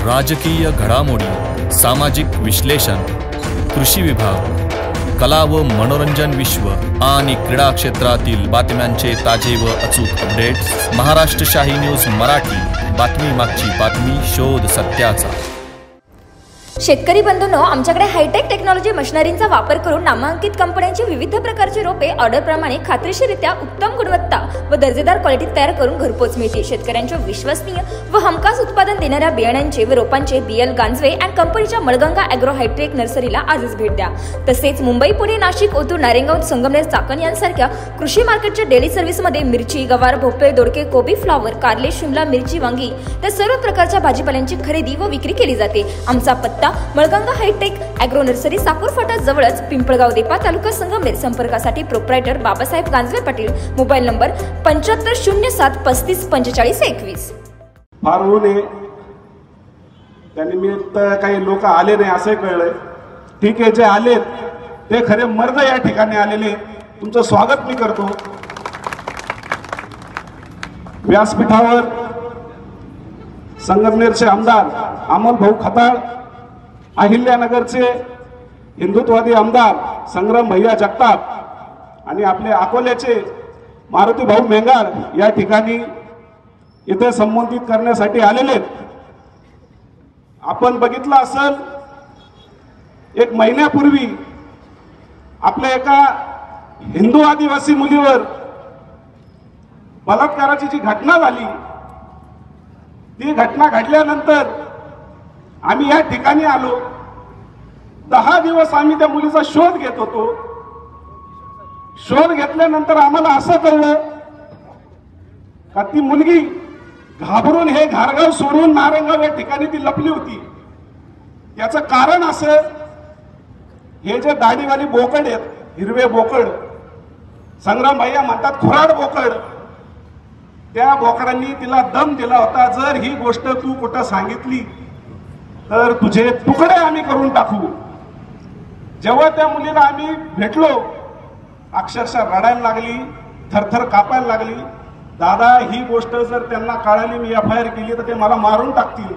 राजकीय घडामोडी, सामाजिक विश्लेषण, कृषी विभाग, कला व मनोरंजन विश्व आणि क्रीडा क्षेत्रातील बातम्यांचे ताजे व अचूक अपडेट्स महाराष्ट्र शाही न्यूज मराठी। बातमी मागची बातमी, शोध सत्याचा। शेतकरी बंधूंनो, आमच्याकडे हायटेक टेक्नॉलॉजी मशिनरींचा वापर करून नामांकित कंपन्यांची विविध प्रकारची रोपे ऑर्डरप्रमाणे खात्रीशीररित्या उत्तम गुणवत्ता व दर्जेदार क्वालिटीत तयार करून घरपोच मिळते। शेतकऱ्यांच्या विश्वसनीय व हमखास उत्पादन देणाऱ्या बियाण्यांचे व रोपांचे BL गांजवे अँड कंपनीच्या मळगंगा ॲग्रो हायटेक नर्सरीला आजच भेट द्या। तसेच मुंबई, पुणे, नाशिक, ओतूर, नारायणगाव, संगमनेर, चाकण यांसारख्या कृषी मार्केटच्या डेली सर्व्हिसमध्ये मिरची, गवार, भोपळे, दोडके, कोबी, फ्लॉवर, कारले, शिमला मिरची, वांगी त्या सर्व प्रकारच्या भाजीपाल्यांची खरेदी व विक्री केली जाते। आमचा पत्ता Malganga hitech agro nursery, Sakur फाटा जवळच, पिंपळगाव देपा, तालुका संगमनेर। संपर्कासाठी proprietor Babasaheb Ganjave Patil, mobile number 7507354521। फार ऊन आहे, त्यानिमित्त काही लोक आले नाही असे कळलंय। ठीक आहे, जे आले ते खरे मर्द या ठिकाणी आलेले, तुमचं स्वागत मी करतो। व्यासपीठावर संगमनेरचे आमदार अमोल भाऊ खताळ, अहिल्यानगरचे हिंदुत्ववादी आमदार संग्राम भैया जगताप आणि आपले अकोल्याचे मारुती भाऊ मेंगार या ठिकाणी इथे संबोधित करण्यासाठी आलेले। आपण बघितलं असेल, एक महिन्यापूर्वी आपल्या एका हिंदू आदिवासी मुलीवर बलात्काराची जी घटना झाली, ती घटना घडल्यानंतर आम्ही या ठिकाणी आलो। 10 दिवस आम्ही त्या मुलीचा शोध घेत होतो। शोध घेतल्यानंतर आम्हाला असं कळलं का ती मुलगी घाबरून हे घारगाव सोडून नारायणगाव या ठिकाणी ती लपली होती। याचं कारण असं, हे जे दाढीवाली बोकड आहेत, हिरवे बोकड, संग्राम भैया म्हणतात खुराड बोकड, त्या बोकडांनी तिला दम दिला होता, जर ही गोष्ट तू कुठं सांगितली तर तुझे तुकडे आम्ही करून टाकू। जेव्हा त्या मुलीला आम्ही भेटलो, अक्षरशः रडायला लागली, थरथर कापायला लागली। दादा, ही गोष्ट जर त्यांना कळाली, मी FIR केली तर ते मला मारून टाकतील।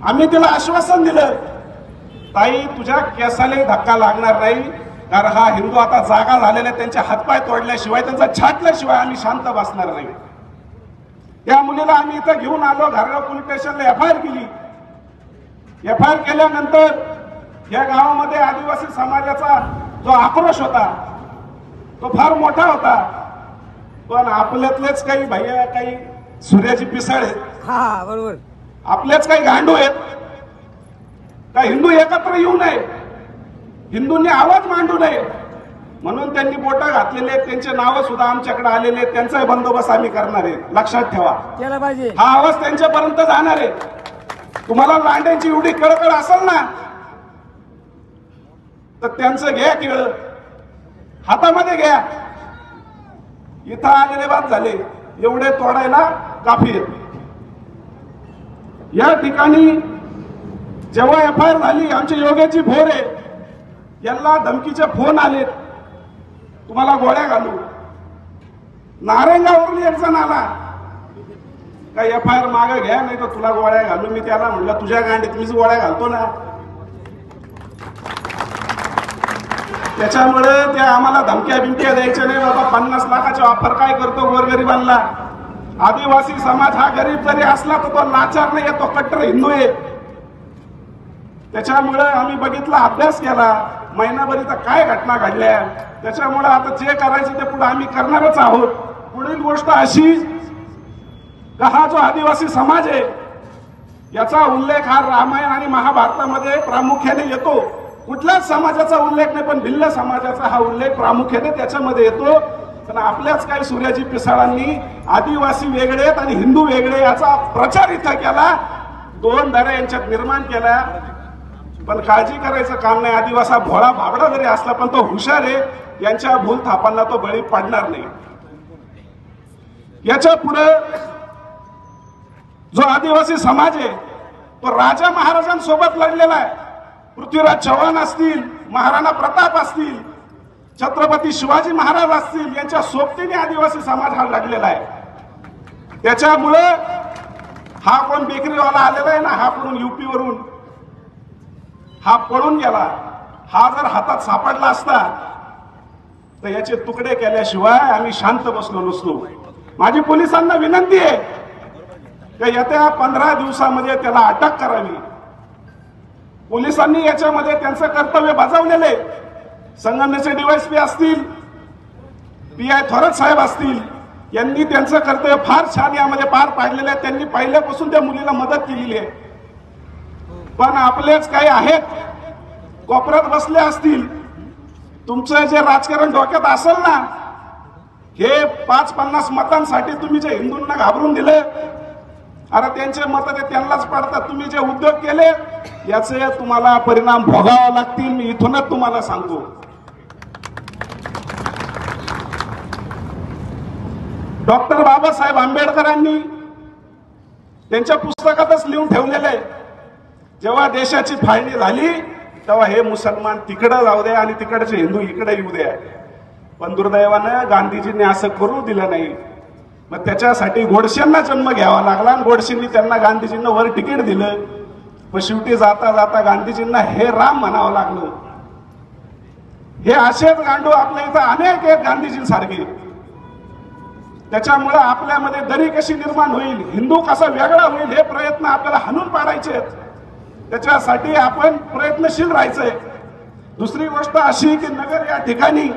आम्ही तिला आश्वासन दिलं, ताई तुझ्या केसाला धक्का लागणार नाही, कारण हा हिंदू आता जागा झालेला, त्यांचे हातपाय तोडल्याशिवाय, त्यांचा छाटल्याशिवाय आम्ही शांत बसणार नाही। त्या मुलीला आम्ही इथं घेऊन आलो, घारगाव पोलीस स्टेशनला FIR केली। FIR केल्यानंतर या गावामध्ये आदिवासी समाजाचा जो आक्रोश होता तो फार मोठा होता, पण आपल्यातलेच काही भैया, काही सूर्याची पिसळ आहेत, हा बरोबर, आपलेच काही गांडू आहेत का हिंदू एकत्र येऊ नये, हिंदूंनी आवाज मांडू नये म्हणून त्यांनी बोटा घातलेले, त्यांचे नाव सुद्धा आमच्याकडे आलेले, त्यांचा बंदोबस्त आम्ही करणार आहे। लक्षात ठेवा, केला पाहिजे, हा आवाज त्यांच्यापर्यंत जाणार आहे। तुम्हाला लांड्यांची एवढी कळकळ असेल ना, तर त्यांचं घ्या केळ हातामध्ये घ्या। इथं आलेले बाद झाले, एवढे तोडायला काफी आहेत। या ठिकाणी जेव्हा FIR झाली, आमची योग्याची भोरे यांना धमकीचे फोन आले, तुम्हाला गोळ्या घालू। नारायणगाववरून एक जण आला का FIR मागे घ्या, नाही तर तुला गोळ्या घालू। मी त्याला म्हणलं, तुझ्या गांडीत मीच गोळ्या घालतो ना। त्याच्यामुळे ते आम्हाला धमक्या बिमक्या द्यायच्या नाही बाबा, 50 लाखाची ऑफर काय करतो गोरगरिबांना। आदिवासी समाज हा गरीब जरी असला तर तो लाचार नाही, तो कट्टर हिंदू आहे। त्याच्यामुळे आम्ही बघितला, अभ्यास केला, महिनाभर इथं काय घटना घडल्या, त्याच्यामुळे आता जे करायचं ते पुढे आम्ही करणारच आहोत। पुढील गोष्ट अशी का हा जो आदिवासी समाज आहे याचा उल्लेख हा रामायण आणि महाभारतामध्ये प्रामुख्याने येतो। कुठल्याच समाजाचा उल्लेख नाही, पण भिल्ल समाजाचा हा उल्लेख प्रामुख्याने त्याच्यामध्ये येतो। पण आपल्याच काही सूर्याजी पिसाळांनी आदिवासी वेगळे आणि हिंदू वेगळे याचा प्रचार इथं केला, 2 दऱ्या यांच्यात निर्माण केल्या। पण काळजी करायचं काम नाही, आदिवासी भोळा भाबडा जरी असला पण तो हुशार आहे, यांच्या भूल थापांना तो बळी पडणार नाही। याच्या पुढे जो आदिवासी समाज आहे तो राजा महाराजांसोबत लढलेला आहे। पृथ्वीराज चव्हाण असतील, महाराणा प्रताप असतील, छत्रपती शिवाजी महाराज असतील, यांच्या सोबतीने आदिवासी समाज हा लढलेला आहे। त्याच्यामुळे हा कोण बेकरीवाला आलेला आहे ना, हा पळून युपी वरून हा पळून गेला. हा जर हातात सापडला असता तर याचे तुकडे केल्याशिवाय आम्ही शांत बसलो नसतो. माझी पोलिसांना विनंती आहे की येत्या 15 दिवसामध्ये त्याला अटक करावी. पोलिसांनी याच्यामध्ये त्यांचं कर्तव्य बजावलेले, संगमनेरचे डीवायएसपी असतील, PI थोरात साहेब असतील, यांनी त्यांचं कर्तव्य फार छान यामध्ये पार पाडलेलं आहे. त्यांनी पहिल्यापासून त्या मुलीला मदत केलेली आहे. पण आपलेच काही आहेत कोपऱ्यात बसले असतील, तुमचं जे राजकारण डोक्यात असेल ना, हे 5-50 मतांसाठी तुम्ही जे हिंदूंना घाबरून दिले, अरे त्यांचे मत ते त्यांनाच पडतात. तुम्ही जे उद्योग केले याचे तुम्हाला परिणाम भोगावे लागतील. मी इथूनच तुम्हाला सांगतो. डॉक्टर बाबासाहेब आंबेडकरांनी त्यांच्या पुस्तकातच लिहून ठेवलेलं आहे, जेव्हा देशाची फाळणी झाली तेव्हा हे मुसलमान तिकडे जाऊ दे आणि तिकडचे हिंदू इकडे येऊ दे. पण दुर्दैवानं गांधीजींनी असं करू दिलं नाही. मग त्याच्यासाठी गोडसेंना जन्म घ्यावा लागला आणि गोडसेंनी त्यांना गांधीजींना वर तिकीट दिलं. पण शेवटी जाता जाता गांधीजींना हे राम म्हणावं लागलं. हे असेच गांडू आपल्या इथं अनेक आहेत गांधीजींसारखे. त्याच्यामुळे आपल्यामध्ये दरी कशी निर्माण होईल, हिंदू कसा वेगळा होईल, हे प्रयत्न आपल्याला हाणून पाडायचे आहेत. त्याच्यासाठी आपण प्रयत्नशील राहायचंय. दुसरी गोष्ट अशी की नगर या ठिकाणी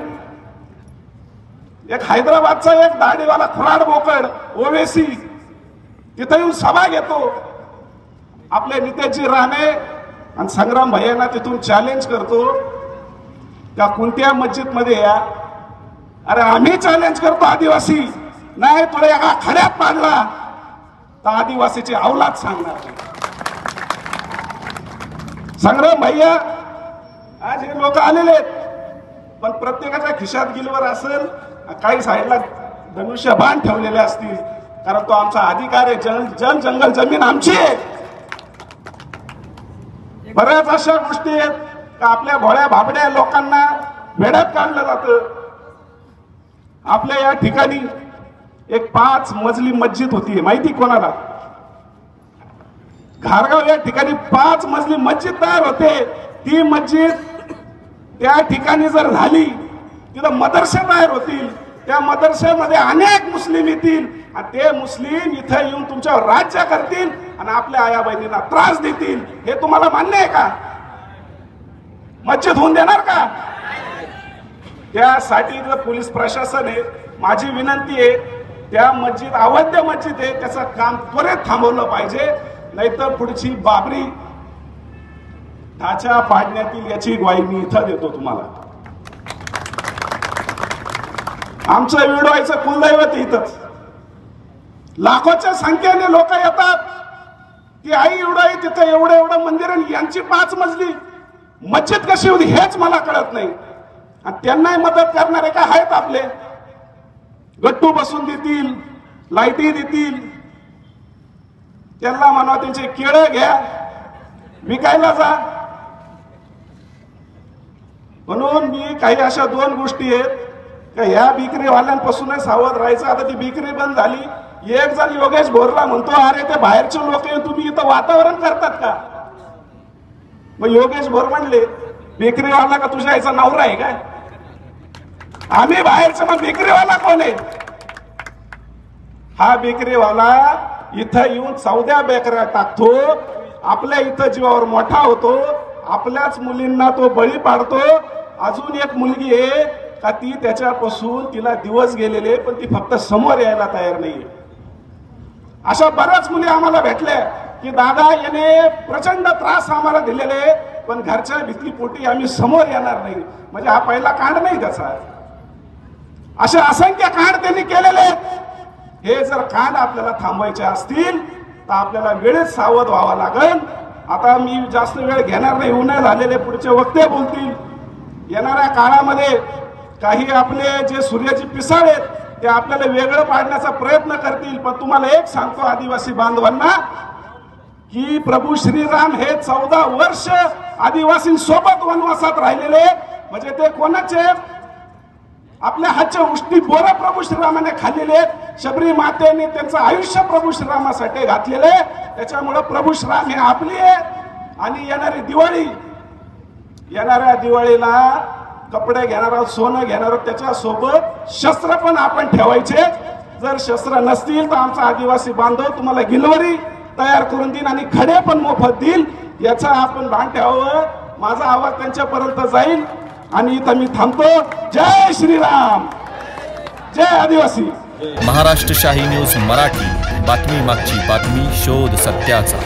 एक हैदराबादचा एक दाढीवाला खुराड बोकड ओवेसी तिथे येऊन सभा घेतो. आपले नितेशजी राणे आणि संग्राम भैयांना तिथून चॅलेंज करतो का कोणत्या मस्जिद मध्ये या. अरे आम्ही चॅलेंज करतो आदिवासी नाही, तुला एका खड्यात पाडला तर आदिवासीची अवलाद सांगणार. संग्राम भैया आज हे लोक आलेले आहेत, पण प्रत्येकाच्या खिशात गिलवर असेल, काही साईडला धनुष्यबाण ठेवलेले असतील, कारण तो आमचा अधिकार आहे. जल जंगल जमीन आमची आहे. बऱ्याच अशा गोष्टी आहेत का आपल्या भोळ्या भाबड्या लोकांना वेड्यात काढलं जातं. आपल्या या ठिकाणी एक 5 मजली मस्जिद होती, माहिती कोणाला? घारगाव या ठिकाणी 5 मजली मस्जिद तयार होते. ती मस्जिद त्या ठिकाणी जर झाली, तिथं मदरसे तयार होतील. त्या मदरसेमध्ये अनेक मुस्लिम येतील आणि ते मुस्लिम इथं येऊन तुमच्यावर राज्य करतील आणि आपल्या आया बहिणींना त्रास देतील. हे तुम्हाला मान्य आहे का? मस्जिद होऊन देणार का? त्यासाठी पोलीस प्रशासन आहे. माझी विनंती आहे, त्या मस्जिद अवैध मस्जिद आहे, त्याचं काम त्वरित थांबवलं पाहिजे, नाहीतर पुढची बाबरी ढाचा पाडण्यातील याची ग्वाही मी इथं देतो तुम्हाला. आमचं विडवायचं कुलदैवत इथंच लाखोच्या संख्येने लोक येतात. ती आई विडवाई तिथं एवढं मंदिर आणि यांची 5 मजली मस्जिद कशी होती हेच मला कळत नाही. आणि त्यांनाही मदत करणारे काय आहेत आपले, गट्टू बसून देतील, लाईटी देतील, त्यांना म्हणा त्यांचे केळं घ्या, विकायला जा. म्हणून मी काही अशा 2 गोष्टी आहेत का ह्या बिक्रीवाल्यांपासूनच सावध राहायचं. आता ती बिक्री बंद झाली. एक जण योगेश भोरला म्हणतो, अरे ते बाहेरचे लोक येऊन तुम्ही इथं वातावरण करतात का? मग योगेश भोर म्हणले, बेकरीवाला का तुझ्या याचा नवरा आहे काय? आम्ही बाहेरचं, मग बेकरीवाला कोण आहे? हा बेकरीवाला इथं येऊन 14 बेकऱ्या टाकतो, आपल्या इथं जीवावर मोठा होतो, आपल्याच मुलींना तो बळी पाडतो. अजून एक मुलगी आहे का ती त्याच्यापासून तिला दिवस गेलेले, पण ती फक्त समोर यायला तयार नाहीये. अशा बऱ्याच मुली आम्हाला भेटल्या की दादा याने प्रचंड त्रास आम्हाला दिलेले, पण घरच्या भीतीपोटी आम्ही समोर येणार नाही. म्हणजे हा पहिला कांड नाही त्याचा. असे असंख्य कांड त्यांनी केलेले आहेत. हे जर कांड आपल्याला थांबवायचे असतील तर आपल्याला वेळेत सावध व्हावं लागेल. आता मी जास्त वेळ घेणार नाही, उन्हे झालेले पुढचे वक्ते बोलतील. येणाऱ्या काळामध्ये काही आपले जे सूर्याची पिसाळ आहेत ते आपल्याला वेगळं पाडण्याचा प्रयत्न करतील. पण तुम्हाला एक सांगतो आदिवासी बांधवांना की प्रभू श्रीराम हे 14 वर्ष आदिवासींसोबत वनवासात राहिलेले, म्हणजे ते कोणाचे आपल्या हातच्या उष्टी बोरं प्रभू श्रीरामाने खाल्लेले आहेत. शबरी मातेने त्यांचं आयुष्य प्रभू श्रीरामासाठी घातलेलं आहे. त्याच्यामुळे प्रभू श्रीराम हे आपली आहे. आणि येणाऱ्या दिवाळीला कपडे घेणार आहोत, सोनं घेणार आहोत, त्याच्यासोबत शस्त्र पण आपण ठेवायचे. जर शस्त्र नसतील तर आमचा आदिवासी बांधव तुम्हाला गिलवरी तयार करून देईल आणि खडे पण मोफत देईल. याचा आपण भान ठेवावं. माझा आवाज त्यांच्यापर्यंत जाईल आणि इथं मी थांबतो. जय श्रीराम, जय आदिवासी. महाराष्ट्र शाही न्यूज मराठी, बातमी मागची बातमी, शोध सत्याचा.